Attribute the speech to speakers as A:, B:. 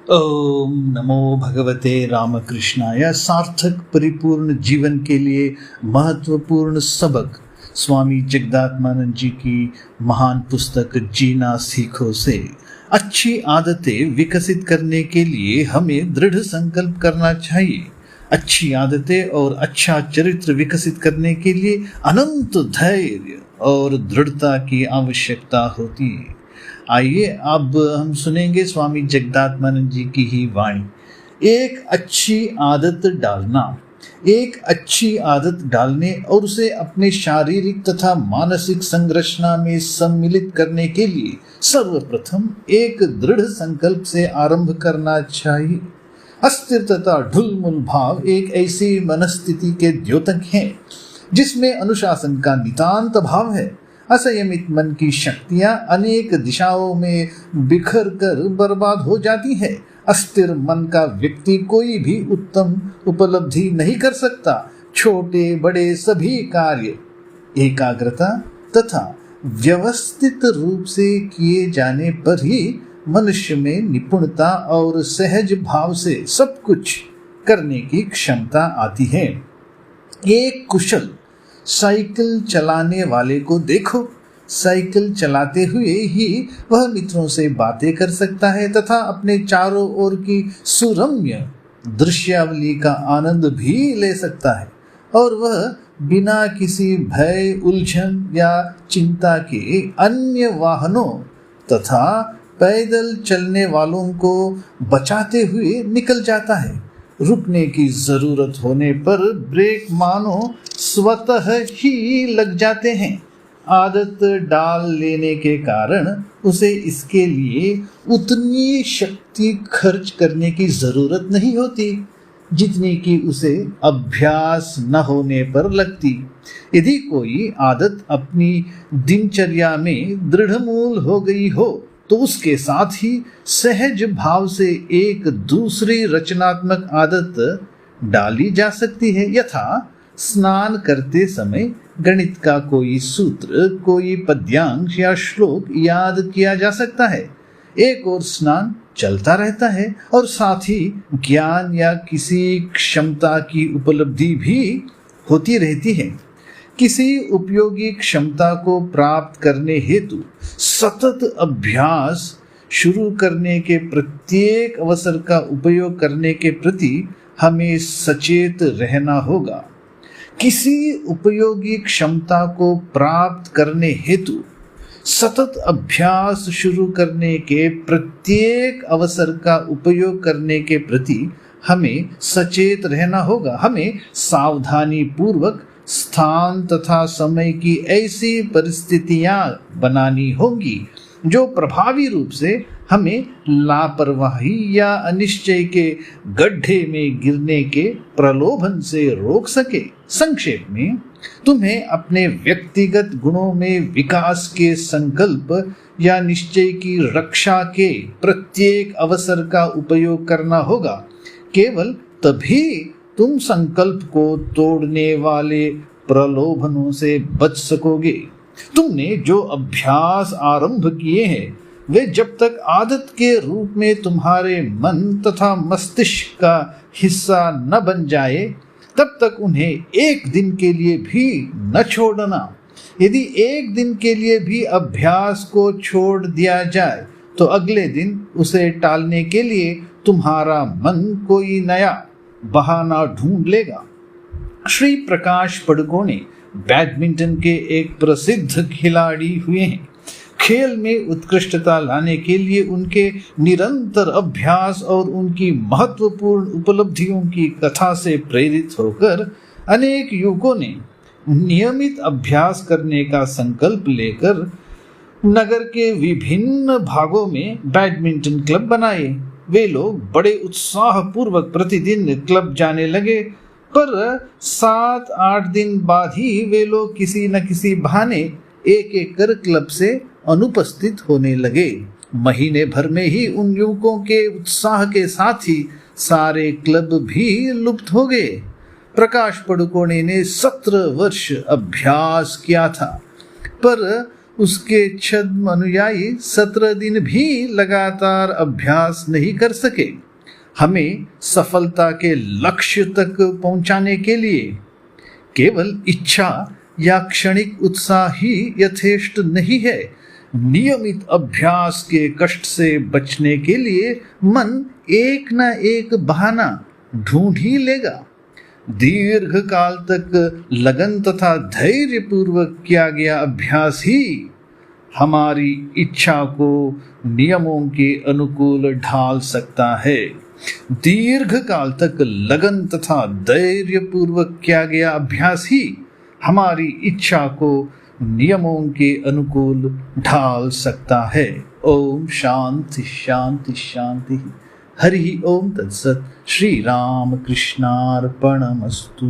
A: ओम नमो भगवते रामकृष्णाय। सार्थक परिपूर्ण जीवन के लिए महत्वपूर्ण सबक स्वामी जगदात्मानंद जी की महान पुस्तक जीना सीखो से। अच्छी आदतें विकसित करने के लिए हमें दृढ़ संकल्प करना चाहिए। अच्छी आदतें और अच्छा चरित्र विकसित करने के लिए अनंत धैर्य और दृढ़ता की आवश्यकता होती है। आइए अब हम सुनेंगे स्वामी जगदात्मानंद जी की ही वाणी। एक अच्छी आदत डालने और उसे अपने शारीरिक तथा मानसिक संरचना में सम्मिलित करने के लिए सर्वप्रथम एक दृढ़ संकल्प से आरंभ करना चाहिए। अस्थिर तथा ढुलमुल भाव एक ऐसी मनस्थिति के द्योतक हैं जिसमें अनुशासन का नितांत अभाव है। असंयमित मन की शक्तियां अनेक दिशाओं में बिखर कर बर्बाद हो जाती है। अस्थिर मन का व्यक्ति कोई भी उत्तम उपलब्धि नहीं कर सकता। छोटे बड़े सभी कार्य एकाग्रता तथा व्यवस्थित रूप से किए जाने पर ही मनुष्य में निपुणता और सहज भाव से सब कुछ करने की क्षमता आती है। एक कुशल साइकिल चलाने वाले को देखो। साइकिल चलाते हुए ही वह मित्रों से बातें कर सकता है तथा अपने चारों ओर की सुरम्य दृश्यावली का आनंद भी ले सकता है, और वह बिना किसी भय, उलझन या चिंता के अन्य वाहनों तथा पैदल चलने वालों को बचाते हुए निकल जाता है। रुकने की जरूरत होने पर ब्रेक मानो स्वतः ही लग जाते हैं। आदत डाल लेने के कारण उसे इसके लिए उतनी शक्ति खर्च करने की जरूरत नहीं होती जितनी कि उसे अभ्यास न होने पर लगती। यदि कोई आदत अपनी दिनचर्या में दृढ़मूल हो गई हो तो उसके साथ ही सहज भाव से एक दूसरी रचनात्मक आदत डाली जा सकती है। यथा स्नान करते समय गणित का कोई सूत्र, कोई पद्यांश या श्लोक याद किया जा सकता है। एक और स्नान चलता रहता है और साथ ही ज्ञान या किसी क्षमता की उपलब्धि भी होती रहती है। किसी उपयोगी क्षमता को प्राप्त करने हेतु सतत अभ्यास शुरू करने के प्रत्येक अवसर का उपयोग करने के प्रति हमें सचेत रहना होगा। किसी उपयोगी क्षमता को प्राप्त करने हेतु सतत अभ्यास शुरू करने के प्रत्येक अवसर का उपयोग करने के प्रति हमें सचेत रहना होगा। हमें सावधानी पूर्वक स्थान तथा समय की ऐसी परिस्थितियां बनानी होंगी जो प्रभावी रूप से हमें लापरवाही या अनिश्चय के गड्ढे में गिरने के प्रलोभन से रोक सके। संक्षेप में, तुम्हें अपने व्यक्तिगत गुणों में विकास के संकल्प या निश्चय की रक्षा के प्रत्येक अवसर का उपयोग करना होगा। केवल तभी तुम संकल्प को तोड़ने वाले प्रलोभनों से बच सकोगे। तुमने जो अभ्यास आरंभ किए हैं वे जब तक आदत के रूप में तुम्हारे मन तथा मस्तिष्क का हिस्सा न बन जाए तब तक उन्हें एक दिन के लिए भी न छोड़ना। यदि एक दिन के लिए भी अभ्यास को छोड़ दिया जाए तो अगले दिन उसे टालने के लिए तुम्हारा मन कोई नया बहाना ढूंढ लेगा। श्री प्रकाश पडुकोणे बैडमिंटन के एक प्रसिद्ध खिलाड़ी हुए हैं। खेल में उत्कृष्टता लाने के लिए उनके निरंतर अभ्यास और उनकी महत्वपूर्ण उपलब्धियों की कथा से प्रेरित होकर अनेक युवकों ने नियमित अभ्यास करने का संकल्प लेकर नगर के विभिन्न भागों में बैडमिंटन क्लब बनाए। वे लोग बड़े उत्साह पूर्वक प्रतिदिन क्लब जाने लगे, पर 7-8 दिन बाद ही वे लोग किसी न किसी बहाने एक एक कर क्लब से अनुपस्थित होने लगे। महीने भर में ही उन युवकों के उत्साह के साथ ही सारे क्लब भी लुप्त हो गए। प्रकाश पडुकोणे ने 17 वर्ष अभ्यास किया था, पर उसके छद्म अनुयायी 17 दिन भी लगातार अभ्यास नहीं कर सके। हमें सफलता के लक्ष्य तक पहुंचाने के लिए केवल इच्छा या क्षणिक उत्साह ही यथेष्ट नहीं है। नियमित अभ्यास के कष्ट से बचने के लिए मन एक न एक बहाना ढूंढ ही लेगा। दीर्घ काल तक लगन तथा धैर्य पूर्वक किया गया अभ्यास ही हमारी इच्छा को नियमों के अनुकूल ढाल सकता है। दीर्घ काल तक लगन तथा धैर्य पूर्वक किया गया अभ्यास ही हमारी इच्छा को नियमों के अनुकूल ढाल सकता है। ओम शांति शांति शांति। हरि ओम तत्सत। श्री राम कृष्णार्पणमस्तु।